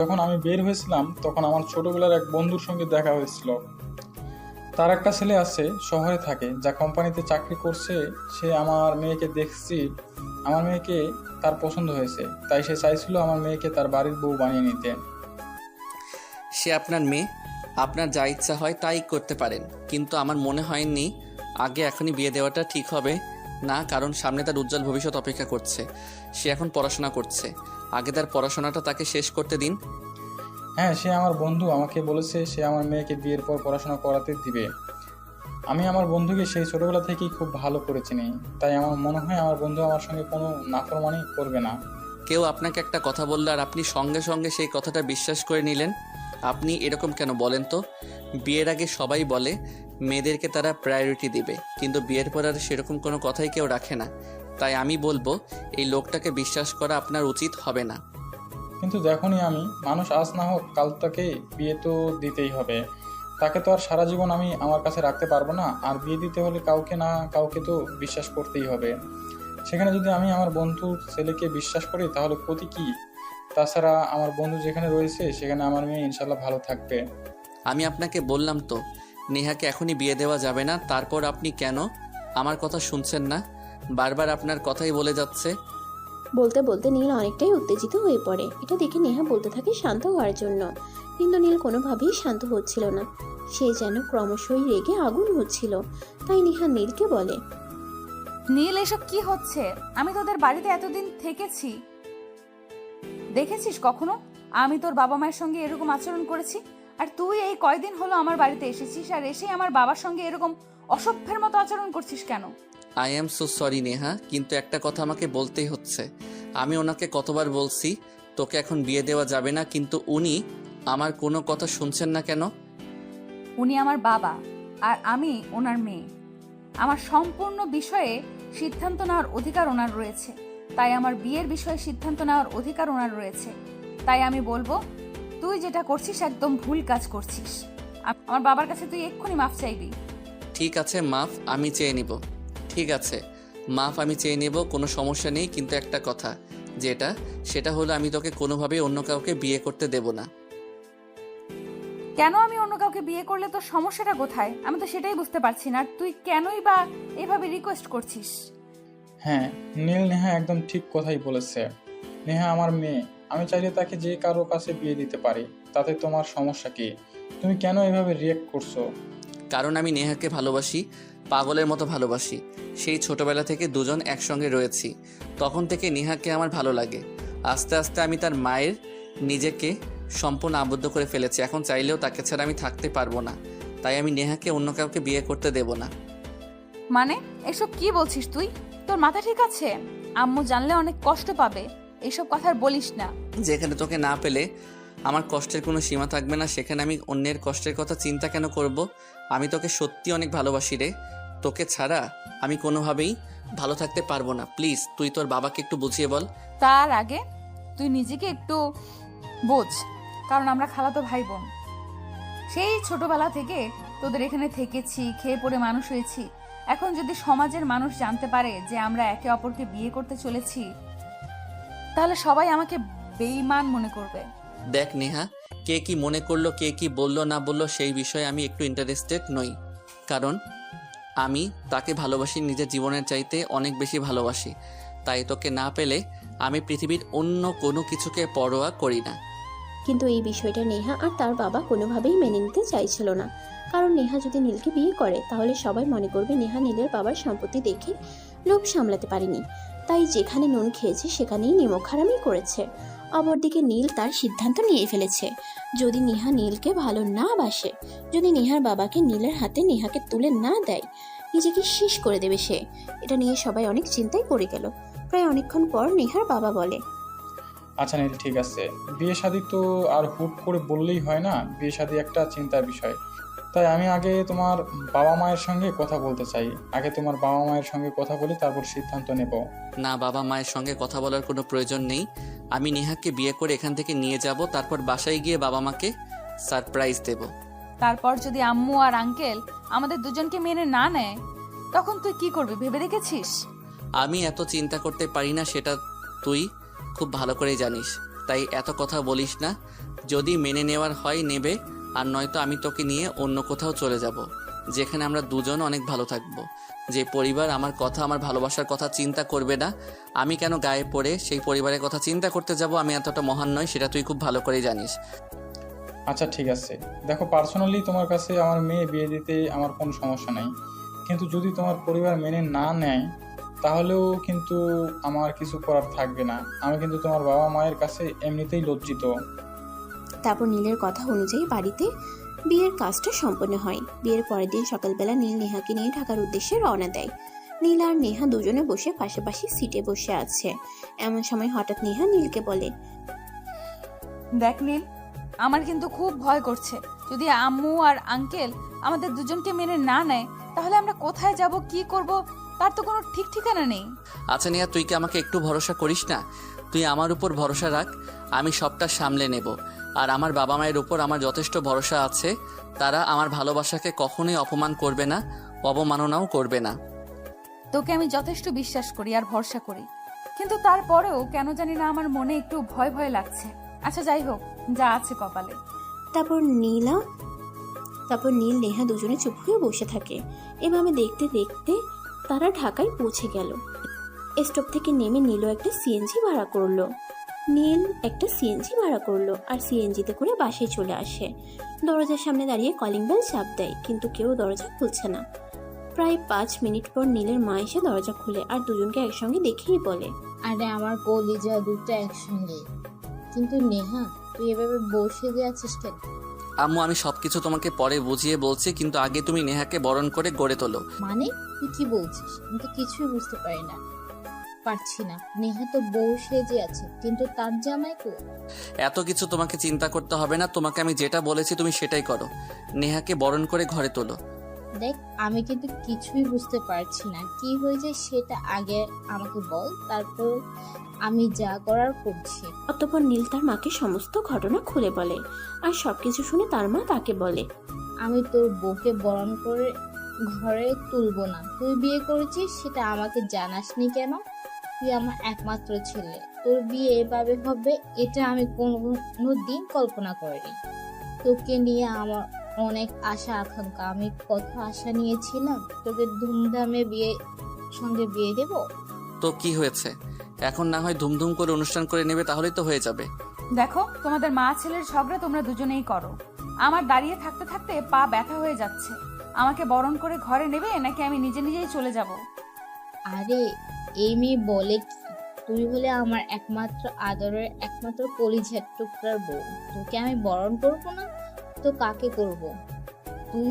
যখন আমি বের হয়েছিলাম তখন আমার ছোটবেলার এক বন্ধুর সঙ্গে দেখা হয়েছিল। তার একটা ছেলে আছে, শহরে থাকে, যা কোম্পানিতে চাকরি করছে। সে আমার মেয়েকে দেখছি, আমার মেয়েকে তার পছন্দ হয়েছে, তাই সে চাইছিল আমার মেয়েকে তার বাড়ির বউ বানিয়ে নিতে। সে আপনার মেয়ে, আপনার যা ইচ্ছা হয় তাই করতে পারেন, কিন্তু আমার মনে হয়নি আগে এখনই বিয়ে দেওয়াটা ঠিক হবে না, কারণ সামনে তার উজ্জ্বল ভবিষ্যৎ অপেক্ষা করছে। সে এখন পড়াশোনা করছে, আগে তার পড়াশোনাটা তাকে শেষ করতে দিন। হ্যাঁ, সে আমার বন্ধু, আমাকে বলেছে সে আমার মেয়েকে বিয়ের পর পড়াশোনা করাতে দিবে। আমি আমার বন্ধুকে সেই ছোটবেলা থেকেই খুব ভালো করে চিনি, তাই আমার মনে হয় আমার বন্ধু আমার সঙ্গে কোনো নাফরমানি করবে না। কেউ আপনাকে একটা কথা বললো আর আপনি সঙ্গে সঙ্গে সেই কথাটা বিশ্বাস করে নিলেন। আপনি এরকম কেন বলেন তো? বিয়ের আগে সবাই বলে মেয়েদেরকে তারা প্রায়োরিটি দিবে, কিন্তু বিয়ের পর আর সেরকম কোনো কথাই কেউ রাখে না। তাই আমি বলবো এই লোকটাকে বিশ্বাস করা আপনার উচিত হবে না। কিন্তু দেখনি আমি, মানুষ আজ না হোক কাল তাকে বিয়ে তো দিতেই হবে। তাকে তো আর সারা জীবন আমি আমার কাছে রাখতে পারবো না, আর বিয়ে দিতে হলে কাউকে না কাউকে তো বিশ্বাস করতেই হবে। সেখানে যদি আমি আমার বন্ধুর ছেলেকে বিশ্বাস করি তাহলে ক্ষতি কি? তাছাড়া আমার বন্ধু যেখানে রয়েছে সেখানে আমার মেয়ে ইনশাল্লাহ ভালো থাকবে। আমি আপনাকে বললাম তো নেহাকে এখনই বিয়ে দেওয়া যাবে না, তারপর আপনি কেন আমার কথা শুনছেন না? বারবার আপনার কথাই বলে যাচ্ছে। বলতে বলতে নীল অনেকটাই উত্তেজিত হয়ে পড়ে। এটা দেখে নেহা বলতে থাকে শান্ত হওয়ার জন্য, কিন্তু নীল কোনোভাবেই শান্ত হচ্ছিল না। সে যেন ক্রমশই রেগে আগুন হচ্ছিল। তাই নেহা নীলকে বলে, নীল, এসব কি হচ্ছে? আমি তোদের বাড়িতে এতদিন থেকেছি, দেখেছিস কখনো আমি তোর বাবা মায়ের সঙ্গে এরকম আচরণ করেছি? আর তুই এই কয়দিন হলো আমার বাড়িতে এসেছিস আর এসেই আমার বাবার সঙ্গে এরকম অসভ্যের মতো আচরণ করছিস কেন? I am so sorry Neha, কিন্তু একটা কথা আমাকে বলতেই হচ্ছে। আমি ওনাকে কতবার বলছি তোকে এখন বিয়ে দেওয়া যাবে না, কিন্তু উনি আমার কোনো কথা শুনছেন না কেন? উনি আমার বাবা আর আমি ওনার মেয়ে। আমার সম্পূর্ণ বিষয়ে সিদ্ধান্ত নেওয়ার অধিকার ওনার রয়েছে, তাই আমার বিয়ের বিষয়ে সিদ্ধান্ত নেওয়ার অধিকার ওনার রয়েছে। তাই আমি বলবো তুই যেটা করছিস একদম ভুল কাজ করছিস। আমার বাবার কাছে তুই এক্ষুনি মাফ চাইবি। ঠিক আছে, মাফ আমি চেয়ে নিব। ঠিক আছে, মাফ আমি চেয়ে নেব, কোনো সমস্যা নেই, কিন্তু একটা কথা সেটা হলো আমি তোকে কোনোভাবেই অন্য কাউকে বিয়ে করতে দেব না। কেন আমি অন্য কাউকে বিয়ে করলে তোর সমস্যাটা কোথায়? আমি তো সেটাই বুঝতে পারছি না। আর তুই কেনই বা এভাবে রিকোয়েস্ট করছিস? হ্যাঁ, নীল, নেহা একদম ঠিক কথাই বলেছে। নেহা আমার মেয়ে, আমি চাইলে তাকে যে কারো কাছে বিয়ে দিতে পারি, তাতে তোমার সমস্যা কি? তুমি কেন এভাবে রিয়েক্ট করছো? কারণ আমি নেহাকে ভালোবাসি, পাগলের মতো ভালোবাসি। সেই ছোটবেলা থেকে দুজন একসঙ্গে রয়েছি, তখন থেকে নেহাকে আমার ভালো লাগে। আস্তে আস্তে আমি তার মায়ের নিজেকে সম্পূর্ণ আবদ্ধ করে ফেলেছি, এখন চাইলেও তাকে ছাড়া আমি থাকতে পারবো না। তাই আমি নেহাকে অন্য কাউকে বিয়ে করতে দেব না। মানে এসব কি বলছিস তুই? তোর মাথা ঠিক আছে? আম্মু জানলে অনেক কষ্ট পাবে। এইসব কথা আর বলিস না। যেখানে তোকে না পেলে আমার কষ্টের কোনো সীমা থাকবে না, সেখানে আমি অন্যের কষ্টের কথা চিন্তা কেন করব? আমি তোকে সত্যি অনেক ভালোবাসি রে, তোকে ছাড়া আমি কোনোভাবেই ভালো থাকতে পারবো না। প্লিজ তুই তোর বাবাকে একটু বুঝিয়ে বল। তার আগে তুই নিজেকে একটু বোঝ, কারণ আমরা খালাতো ভাই বোন। সেই ছোটবেলা থেকে তোদের এখানে থেকেছি, খেয়ে পড়ে মানুষ হয়েছি। এখন যদি সমাজের মানুষ জানতে পারে যে আমরা একে অপরকে বিয়ে করতে চলেছি, তাহলে সবাই আমাকে বেঈমান মনে করবে। দেখ নেহা, কে কি মনে করলো, কে কি বললো না বললো, সেই বিষয়ে আমি একটু ইন্টারেস্টেড নই। কারণ আমি তাকে ভালোবাসি, নিজের জীবনের চাইতে অনেক বেশি ভালোবাসি। তাই তোকে না পেলে আমি পৃথিবীর অন্য কোনো কিছুকে পরোয়া করি না। কিন্তু এই বিষয়টা নেহা আর তার বাবা কোনোভাবেই মেনে নিতে চাইছিল না। কারণ নেহা যদি নীলকে বিয়ে করে তাহলে সবাই মনে করবে নেহা নীলের বাবার সম্পত্তি দেখে লোভ সামলাতে পারেনি, তাই যেখানে নুন খেয়েছে সেখানেই নিমক হারামি করেছে। অপরদিকে নীল তার সিদ্ধান্ত নিয়ে ফেলেছে, যদি নেহা নীলকে ভালো না বাসে, যদি নেহার বাবাকে নীলের হাতে নেহাকে তুলে না দেয়, নিজেকে শেষ করে দেবে সে। এটা নিয়ে সবাই অনেক চিন্তায় পড়ে গেল। প্রায় অনেকক্ষণ পর নেহার বাবা বলে, আচ্ছা নীল, ঠিক আছে, বিয়ে শাদী তো আর হুট করে বললেই হয় না, বিয়ে শাদী একটা চিন্তার বিষয়। তাই আমি আগে তোমার বাবা মায়ের সঙ্গে কথা বলতে চাই। আগে তোমার বাবা মায়ের সঙ্গে কথা বলে তারপর সিদ্ধান্ত নেব। না, বাবা মায়ের সঙ্গে কথা বলার কোনো প্রয়োজন নেই। আমি নেহাকে বিয়ে করে এখান থেকে নিয়ে যাব, তারপর বাসায় গিয়ে বাবা মাকে সারপ্রাইজ দেব। তারপর যদি আম্মু আর আঙ্কেল আমাদের দুজনকে মেনে না নেয়, তখন তুই কি করবি ভেবে দেখেছিস? আমি এত চিন্তা করতে পারি না, সেটা তুই খুব ভালো করেই জানিস। তাই এত কথা বলিস না। যদি মেনে নেওয়ার হয় নেবে, আর নয়তো আমি তোকে নিয়ে অন্য কোথাও চলে যাব, যেখানে আমরা দুজন অনেক ভালো থাকবো। যে পরিবার আমার কথা, আমার ভালোবাসার কথা চিন্তা করবে না, আমি কেন গায়ে পড়ে সেই পরিবারের কথা চিন্তা করতে যাব? আমি এতটা মহান নয়, সেটা তুই খুব ভালো করেই জানিস। আচ্ছা ঠিক আছে, দেখো পার্সোনালি তোমার কাছে আমার মেয়ে বিয়ে দিতে আমার কোনো সমস্যা নেই, কিন্তু যদি তোমার পরিবার মেনে না নেয় তাহলেও কিন্তু আমার কিছু করার থাকবে না। আমি কিন্তু তোমার বাবা মায়ের কাছে এমনিতেই লজ্জিত। তারপর নীলের কথা অনুযায়ী বাড়িতে বিয়ের কাজটা সম্পন্ন হয়। বিয়ের পরের দিন সকালবেলা নীল নেহাকে নিয়ে ঢাকার উদ্দেশ্যে রওনা দেয়। নীল আর নেহা দুজনে বসে পাশাপাশি সিটে বসে আছে। এমন সময় হঠাৎ নেহা নীলকে বলে, দেখ নীল, আমার কিন্তু খুব ভয় করছে। যদি আম্মু আর আঙ্কেল আমাদের দুজনকে মেনে না নেয়, তাহলে আমরা কোথায় যাব, কি করব, তার তো কোনো ঠিক ঠিকানা নেই। আচ্ছা নেহা, তুই কি আমাকে একটু ভরসা করিস না? তুই আমার উপর ভরসা রাখ, আমি সবটা সামলে নেব। আর আমার বাবা মায়ের উপর আমার যথেষ্ট ভরসা আছে, তারা আমার ভালোবাসাকে কখনোই অপমান করবে না, অবমাননাও করবে না। তোকে আমি যথেষ্ট বিশ্বাস করি আর ভরসা করি, কিন্তু তারপরেও কেন জানি না আমার মনে একটু ভয় ভয় লাগছে। আচ্ছা যাই হোক, যা আছে কপালে। তারপর নীল নেহা দুজনে চুপ হয়ে বসে থাকে। এভাবে দেখতে দেখতে তারা ঢাকায় পৌঁছে গেল। স্টপ থেকে নেমে নীল একটা সিএনজি ভাড়া করলো আর সিএনজিতে করে বাসায় চলে আসে। দরজার সামনে দাঁড়িয়ে কলিং বেল চাপ দেয়, কিন্তু কেউ দরজা খুলছে না। প্রায় 5 মিনিট পর নীলের মা এসে দরজা খুলে আর দুজনকে একসঙ্গে দেখেই বলে, আরে আমার কলিজা দুটো একসঙ্গে। কিন্তু নেহা, তুই এভাবে বসে দিয়ে আছিস কেন? আম্মু, আমি সবকিছু তোমাকে পরে বুঝিয়ে বলছি, কিন্তু আগে তুমি নেহাকে বরণ করে গড়ে তোলো। মানে তুই কি বলছিস? আমি তো কিছুই বুঝতে পারছি না। নেহা তো বউ সেজে আছে, কিন্তু তার জামাই কো? এত কিছু তোমাকে চিন্তা করতে হবে না, তোমাকে আমি যেটা বলেছি তুমি সেটাই করো। নেহাকে বরণ করে ঘরে তোলো। দেখ, আমি কিন্তু কিছুই বুঝতে পারছি না। কি হয়েছে সেটা আগে আমাকে বল, তারপর আমি যা করার করছি। অতঃপর নীল তার মাকে সমস্ত ঘটনা খুলে বলে। আর সবকিছু শুনে তার মা তাকে বলে, আমি তোর বউকে বরণ করে ঘরে তুলবো না। তুই বিয়ে করেছিস, সেটা আমাকে জানাসনি কেন? তুই আমার একমাত্র ছেলে, তোর বিয়ে এভাবে হবে এটা আমি কোনো দিন কল্পনা করিনি। তোকে নিয়ে আমার অনেক আশা আকাঙ্ক্ষা, আমি কত আশা নিয়েছিলাম তোকে ধুমধামে সঙ্গে বিয়ে দেব। তো কি হয়েছে, এখন না হয় ধুমধুম করে অনুষ্ঠান করে নেবে, তাহলেই তো হয়ে যাবে। দেখো, তোমাদের মা ছেলের ঝগড়া তোমরা দুজনেই করো। আমার দাঁড়িয়ে থাকতে থাকতে পা ব্যথা হয়ে যাচ্ছে। আমাকে বরণ করে ঘরে নেবে নাকি আমি নিজে নিজেই চলে যাব? আরে এই মেয়ে বলে কি? তুই হলে আমার একমাত্র আদরের, একমাত্র কলিজার টুকরার বউ। তোকে আমি বরণ করবো না তো কাকে করব? তুই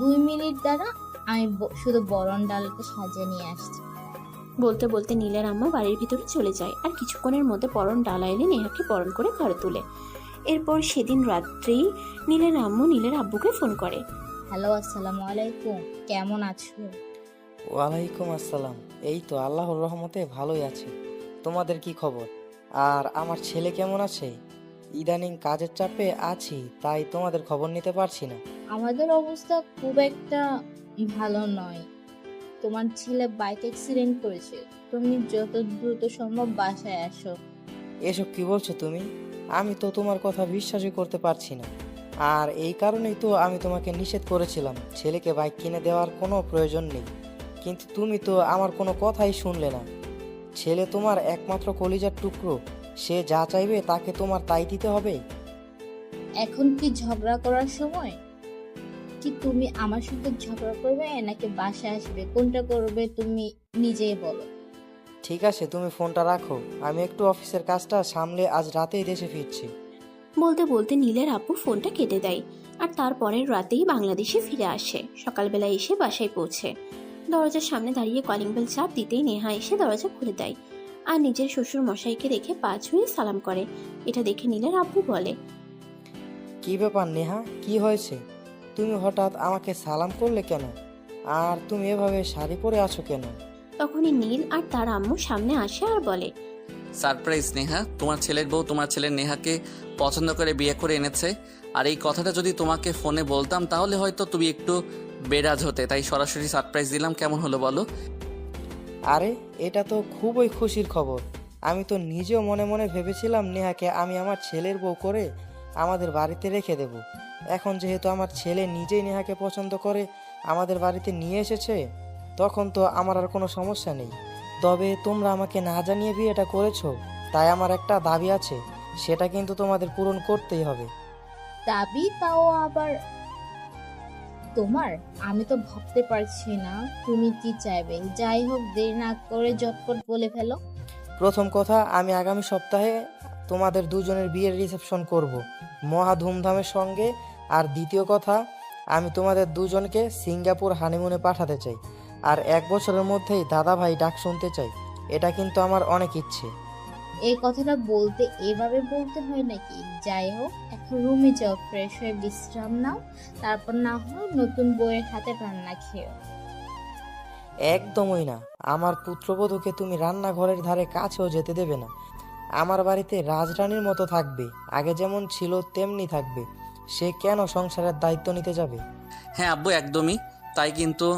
2 মিনিট দ্বারা আমি শুধু বরণ ডালটা সাজিয়ে নিয়ে আসছি। বলতে বলতে নীলের আম্মা বাড়ির ভিতরে চলে যায় আর কিছুক্ষণের মধ্যে বরণ ডালা এনে নেহাকে বরণ করে ঘরে তোলে। এরপর সেদিন রাত্রেই নীলের আম্মু নীলের আব্বুকে ফোন করে। হ্যালো, আসসালামু আলাইকুম, কেমন আছো? ওয়ালাইকুম আসসালাম। এই তো আল্লাহর রহমতে ভালোই আছি। তোমাদের কি খবর? আর আমার ছেলে কেমন আছে? ইদানিং কাজের চাপে আছি, তাই তোমাদের খবর নিতে পারছি না। আমাদের অবস্থা খুব একটা ভালো নয়। তোমার ছেলে বাইক অ্যাক্সিডেন্ট করেছে। তুমি যত দ্রুত সম্ভব বাসায় আসো। এসব কি বলছো তুমি? আমি তো তোমার কথা বিশ্বাসই করতে পারছি না। আর এই কারণেই তো আমি তোমাকে নিষেধ করেছিলাম ছেলেকে বাইক কিনে দেওয়ার কোনো প্রয়োজন নেই, কিন্তু তুমি তো আমার কোনো কথাই শুনলে না। ছেলে তোমার একমাত্র কলিজার টুকরো, সে যা চাইবে তাকে তোমার তাই দিতে হবে। এখন কি ঝগড়া করার সময়? কি তুমি আমার সঙ্গে ঝগড়া করবে নাকি বাসায় আসবে? কোনটা করবে তুমি নিজেই বলো। ঠিক আছে, তুমি ফোনটা রাখো, আমি একটু অফিসের কাজটা সামলে আজ রাতেই দেশে ফিরছি। বলতে বলতে নীলের আব্বু ফোনটা কেটে দেয় আর তারপরের রাতেই বাংলাদেশে ফিরে আসে। সকালবেলা এসে বাসায় পৌঁছে দরজার সামনে দাঁড়িয়ে কলিং বেল চাপ দিতেই নেহা এসে দরজা খুলে দেয় আর নিজের শ্বশুর মশাইকে দেখে পা ছুঁয়ে সালাম করে। এটা দেখে নীলের আব্বু বলে, কি ব্যাপার নেহা, কি হয়েছে? তুমি হঠাৎ আমাকে সালাম করলে কেন? আর তুমি এভাবে শাড়ি পরে আছো কেন? তখনই নীল আর তার আম্মু সামনে আসে আর বলে, সারপ্রাইজ নেহা, তোমার ছেলের বউ তোমার ছেলের নেহাকে পছন্দ করে বিয়ে করে এনেছে। আর এই কথাটা যদি তোমাকে ফোনে বলতাম তাহলে হয়তো তুমি একটু বেরাজ হতে, তাই সরাসরি সারপ্রাইজ দিলাম। কেমন হলো বলো? আরে এটা তো খুবই খুশির খবর। আমি তো নিজেও মনে মনে ভেবেছিলাম নেহাকে আমি আমার ছেলের বউ করে আমাদের বাড়িতে রেখে দেব। এখন যেহেতু আমার ছেলে নিজেই নেহাকে পছন্দ করে আমাদের বাড়িতে নিয়ে এসেছে, তখন তো আমার আর কোনো সমস্যা নেই। তবে তোমরা আমাকে না জানিয়ে বিয়েটা করেছো, তাই আমার একটা দাবি আছে, সেটা কিন্তু তোমাদের পূরণ করতেই হবে। দাবি তাও আবার তোমার? আমি তো ভাবতে পারছি না তুমি কি চাইবে। যাই হোক, দেরি না করে ঝটপট বলে ফেলো। প্রথম কথা, আমি আগামী সপ্তাহে তোমাদের দুজনের বিয়ের রিসেপশন করব মহা ধুমধামের সঙ্গে। আর দ্বিতীয় কথা, আমি তোমাদের দুজনকে সিঙ্গাপুর হানিমুনে পাঠাতে চাই। আর 1 বছরের মধ্যেই দাদা ভাই ডাক শুনতে চাই। এটা কিন্তু আমার অনেক ইচ্ছে। এই কথাটা বলতে এভাবে বলতে হয় নাকি? যাই হোক, এখন রুমে যাও, ফ্রেশ হয়ে বিশ্রাম নাও, তারপর না হয় নতুন বউয়ের হাতে রান্না খেও। একদমই না, আমার পুত্রবধূকে তুমি রান্নাঘরের ধারে কাছেও যেতে দেবে না। আমার বাড়িতে রাজরানীর মতো থাকবে, আগে যেমন ছিল তেমনি থাকবে। সে কেন সংসারের দায়িত্ব নিতে যাবে? হ্যাঁ আব্বু, একদমই তাই। কিন্তু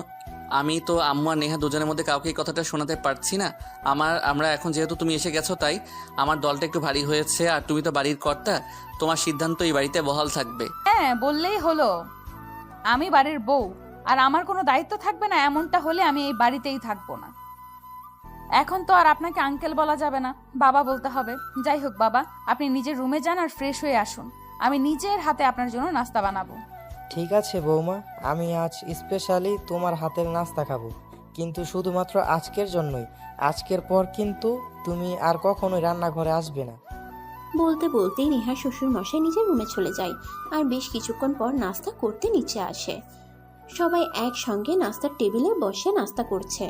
আমি তো আম্মু আর নেহা দুজনের মধ্যে কাউকে এই কথাটা শোনাতে পারছি না। আমরা এখন যেহেতু তুমি এসে গেছো, তাই আমার দলটা একটু ভারী হয়েছে। আর তুমি তো বাড়ির কর্তা, তোমার সিদ্ধান্ত এই বাড়িতে বহাল থাকবে। হ্যাঁ, বললেই হলো। আমি বাড়ির বউ আর আমার কোনো দায়িত্ব থাকবে না, এমনটা হলে আমি এই বাড়িতেই থাকবো না। এখন তো আর আপনাকে আঙ্কেল বলা যাবে না, বাবা বলতে হবে। যাই হোক বাবা, আপনি নিজের রুমে যান আর ফ্রেশ হয়ে আসুন। আমি নিজের হাতে আপনার জন্য নাস্তা বানাবো। ঠিক আছে বৌমা, আমি আজ স্পেশালি তোমার হাতের নাস্তা খাবো, কিন্তু শুধুমাত্র আজকের জন্যই। আজকের পর কিন্তু তুমি আর কখনোই রান্নাঘরে আসবে না। বলতে বলতেই নেহার শ্বশুর মশাই নিজের রুমে চলে যায় আর বেশ কিছুক্ষণ পর নাস্তা করতে নিচে আসে। সবাই একসঙ্গে নাস্তার টেবিলে বসে নাস্তা করছে।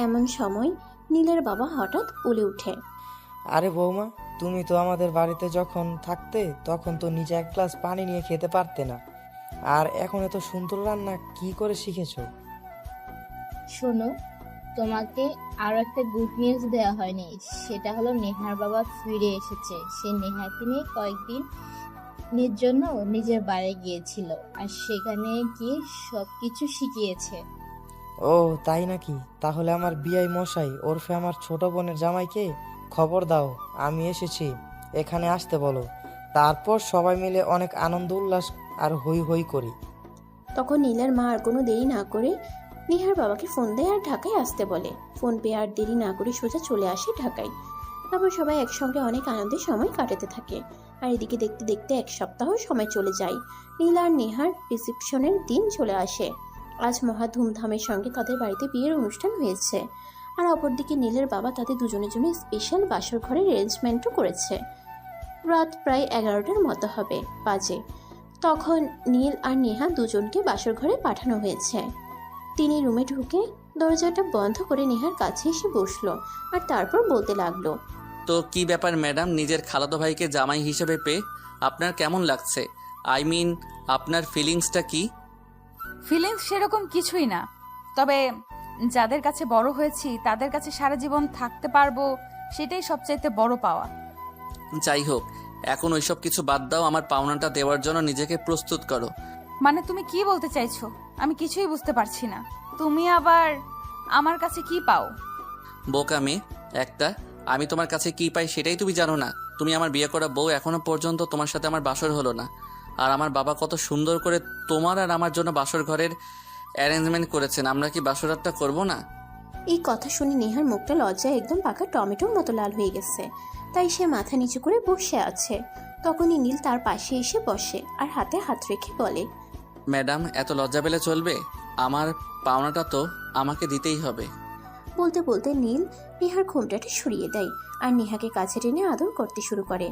এমন সময় নীলের বাবা হঠাৎ বলে ওঠে, আরে বৌমা, তুমি তো আমাদের বাড়িতে যখন থাকতে তখন তো নিজে 1 গ্লাস পানি নিয়ে খেতে পারতে না, আর এখন এত সুন্দর রান্না কি করে শিখেছো? শোনো, তোমাকে আরো একটা গুড নিউজ দেওয়া হয়নি। সেটা হলো নেহার বাবা ফিরে এসেছে। সে নেহাকে নিয়ে কয়েকদিনের জন্য নিজের বাড়ি গিয়েছিল, আর সেখানে গিয়ে সবকিছু শিখিয়েছে। ও তাই নাকি? তাহলে আমার বিআই মশাই ওরফে আমার ছোট বোনের জামাইকে খবর দাও, আমি এসেছি, এখানে আসতে বলো। তারপর সবাই মিলে অনেক আনন্দ উল্লাস আর হই হই করি। তখন নীলের মা আর কোনো দেরি না করে নেহার বাবাকে ফোন দেয় আর ঢাকায় আসতে বলে। ফোন পেয়ে আর দেরি না করে সোজা চলে আসে ঢাকায়। তারপর সবাই একসঙ্গে অনেক আনন্দের সময় কাটাতে থাকে। আর এদিকে দেখতে দেখতে 1 সপ্তাহ সময় চলে যায়। নীল আর নেহার রিসেপশনের দিন চলে আসে। আজ মহা ধুমধামের সঙ্গে তাদের বাড়িতে বিয়ের অনুষ্ঠান হয়েছে। আর অপরদিকে নীলের বাবা তাদের দুজনের জন্য স্পেশাল বাসর ঘরের অ্যারেঞ্জমেন্টও করেছে। রাত প্রায় 11টার মতো বাজে। তখন নীল আর নেহা দুজনকে বাসর ঘরে পাঠানো হয়েছে। তিনি রুমে ঢুকে দরজাটা বন্ধ করে নেহার কাছে এসে বসলো আর তারপর বলতে লাগলো, তো কি ব্যাপার ম্যাডাম, নিজের খালাতো ভাইকে জামাই হিসেবে পেয়ে আপনার কেমন লাগছে? আপনার ফিলিংসটা কি? ফিলিংস সেরকম কিছুই না, তবে যাদের কাছে বড় হয়েছি তাদের কাছে সারা জীবন থাকতে পারবো, সেটাই সবচাইতে বড় পাওয়া। যাই হোক, এখন ওইসব কিছু বাদ দাও, আমার পাওনাটা দেওয়ার জন্য নিজেকে প্রস্তুত করো। মানে তুমি কি বলতে চাইছো? আমি কিছুই বুঝতে পারছি না। তুমি আবার আমার কাছে কি পাও? বোকা মেয়ে একটা, আমি তোমার কাছে কি পাই সেটাই তুমি জানো না? তুমি আমার বিয়ে করা বউ, এখনো পর্যন্ত তোমার সাথে আমার বাসর হলো না। আর আমার বাবা কত সুন্দর করে তোমার আর আমার জন্য বাসর ঘরের অ্যারেঞ্জমেন্ট করেছেন, আমরা কি বাসর রাতটা করবো না? এই কথা শুনে নেহার মুখটা লজ্জায় একদম পাকা টমেটোর মতো লাল হয়ে গেছে। তাই সে মাথা নিচু করে বসে আছে। তখনই নীল তার পাশে এসে বসে আর হাতে হাত রেখে বলে, ম্যাডাম, এত লজ্জা পেলে চলবে? আমার পাওনাটা তো আমাকে দিতেই হবে। বলতে বলতে নীল নেহার ঘোমটাটা সরিয়ে দেয় আর নেহাকে কাছে টেনে আদর করতে শুরু করে।